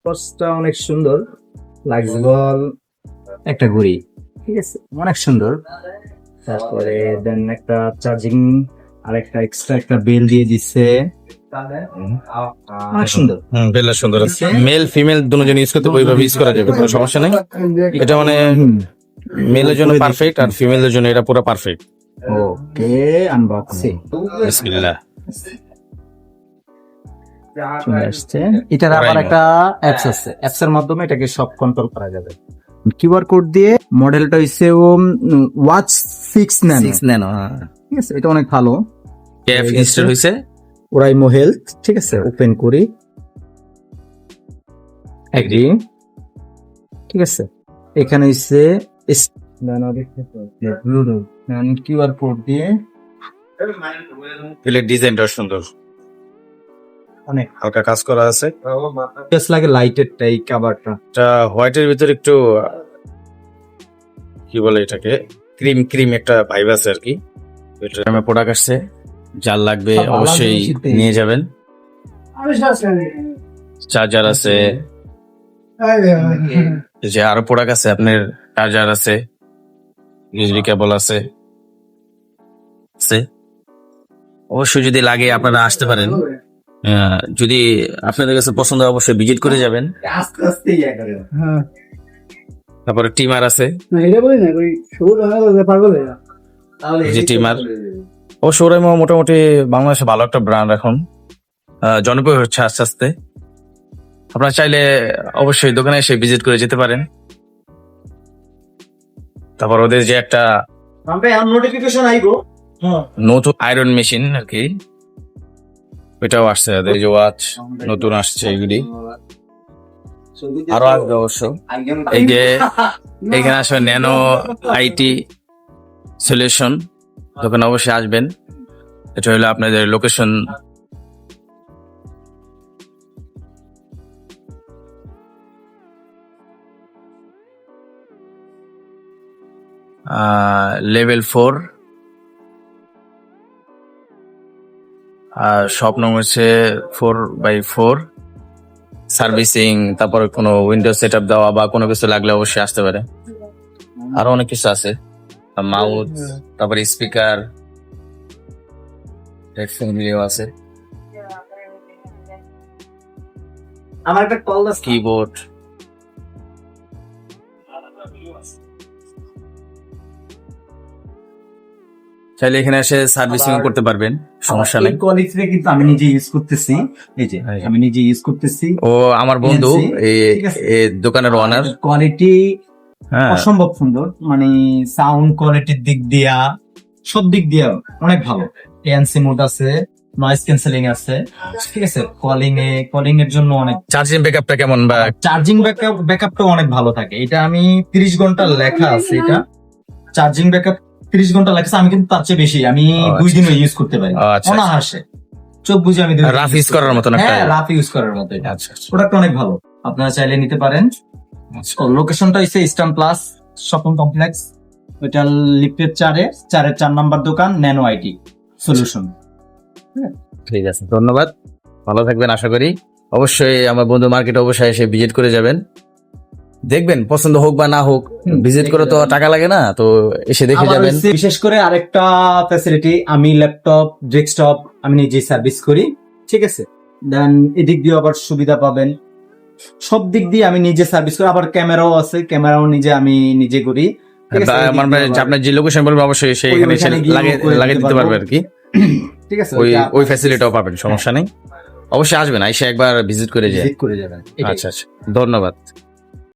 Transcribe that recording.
বক্সটা অনেক সুন্দর, ফ্লেক্সিবল একটা ঘড়ি, ঠিক আছে, অনেক সুন্দর। তারপরে দেন একটা চার্জিং আর একটা এক্সট্রা একটা বেল দিয়ে দিচ্ছে, অনেক সুন্দর। বেলটা সুন্দর আছে, মেল ফিমেল দুজন ইউজ করতে ওইভাবে ইউজ করা যাবে, কোনো সমস্যা নেই। এটা মানে মেলের জন্য পারফেক্ট আর ফিমেলের জন্য এটা পুরো পারফেক্ট। ওকে, আনবক্সিং বিসমিল্লাহ। চলে আসছে। এটার আবার একটা অ্যাপস আছে, অ্যাপস এর মাধ্যমে এটাকে সব কন্ট্রোল করা যাবে। কিউআর কোড দিয়ে মডেলটা হইছে ওয়াচ 6 ন্যানো, ঠিক আছে, এটা অনেক ভালো। অ্যাপ ইনস্টল হইছে, ওরাইমো হেলথ, ঠিক আছে, ওপেন করি, এগ্রি, ঠিক আছে। এখানে হইছে কিউআর কোড দিয়ে এর ডিজাইনটা সুন্দর, অনেক হালকা কাজ করা আছে। জাস্ট লাগে লাইটের টাই কভারটা, এটা হোয়াইটের ভিতরে একটু কি বলে এটাকে, ক্রিম ক্রিম একটা ভাইব আছে আর কি। এটা আমার প্রোডাক্ট আসছে, যার লাগবে অবশ্যই নিয়ে যাবেন। চার্জার আছে, এই যে আরো প্রোডাক্ট আছে, আপনার চার্জার আছে, ইউএসবি কেবল আছে। অবশ্যই যদি লাগে আপনারা আসতে পারেন। যদি আপনাদের কাছে পছন্দ হয় অবশ্যই ভিজিট করে যাবেন। তারপরে টিমার আছে, টিমার অবশ্য ওরাইমো মোটামুটি বাংলাদেশে ভালো একটা ব্র্যান্ড, এখন জনপ্রিয় হচ্ছে আস্তে আস্তে। আপনারা চাইলে অবশ্যই দোকানে এসে ভিজিট করে যেতে পারেন। তারপর ওদের যে একটা নোটিফিকেশন আইবো নতুন আয়রন মেশিন আর কি, এটাও আসছে। এই যে ওয়াচ নতুন আসছে, এগুলি আরো আসবে অবশ্য। এই যে এখানে আসবে ন্যানো আইটি সলিউশন, দোকানে অবশ্যই আসবেন। এটা হলো আপনাদের লোকেশন, লেভেল 4, আর শপ নম্বর হচ্ছে 4/4। সার্ভিসিং, তারপর কোনো উইন্ডোজ সেট আপ দেওয়া বা কোনো কিছু লাগলে অবশ্যই আসতে পারে। আরো অনেক কিছু আছে, মাউথ, তারপরে স্পিকার, হেডফোন গুলিও আছে, আমার একটা কল আছে, কিবোর্ড। চাইলে এখানে এসে সার্ভিসিং করতে পারবেন, সমস্যা নেই। কোয়ালিটিটা কিন্তু আমি নিজে ইউজ করতেছি, এই যে আমি নিজে ইউজ করতেছি। ও আমার বন্ধু, এই দোকানের ওনার। কোয়ালিটি অসম্ভব সুন্দর, মানে সাউন্ড কোয়ালিটির দিক দিয়া সব দিক দিয়া অনেক ভালো। এএনসি মোড আছে, নয়েজ ক্যান্সেলিং আছে, ঠিক আছে। কলিং এর জন্য অনেক। চার্জিং ব্যাকআপটা কেমন? বা চার্জিং ব্যাকআপটা অনেক ভালো থাকে। এটা আমি 30 ঘন্টা লেখা আছে, এটা চার্জিং ব্যাকআপ 30 ঘন্টা লেখা, আমি কিন্তু তার চেয়ে বেশি, আমি 2 দিনও ইউজ করতে পারি অনায়াসে, চোখ বুঝে আমি রাফ ইউজ করার মতো, রাফ ইউজ করার মতো। প্রোডাক্ট অনেক ভালো, আপনারা চাইলে নিতে পারেন। লোকেশনটা হচ্ছে ইস্টার্ন প্লাস শপিং কমপ্লেক্স, ওইটা লিফটের 4 নাম্বার দোকান, ন্যানো আইটি সলিউশন। ঠিক আছে, ধন্যবাদ, ভালো থাকবেন আশা করি। অবশ্যই আমার বন্ধু মার্কেটে অবশ্যই এসে ভিজিট করে যাবেন, দেখবেন পছন্দ হোক বা না হোক, ভিজিট করে তো টাকা লাগে না, তো এসে দেখে যাবেন। বিশেষ করে আরেকটা ফ্যাসিলিটি, আমি ল্যাপটপ, ডেস্কটপ আমি নিজে সার্ভিস করি, ঠিক আছে। দেন এদিক দিয়ে আবার সুবিধা পাবেন, সব দিক দিয়ে আমি নিজে সার্ভিস করি। আবার ক্যামেরাও আছে, ক্যামেরাও আমি নিজে করি। আপনার যে লোকেশন বলবো অবশ্যই সেইখানে লাগিয়ে দিতে পারবে আর কি, ঠিক আছে। ওই ফ্যাসিলিটিও পাবেন, সমস্যা নেই। অবশ্যই আসবেন, এসে একবার ভিজিট করে যাবেন। আচ্ছা, ধন্যবাদ।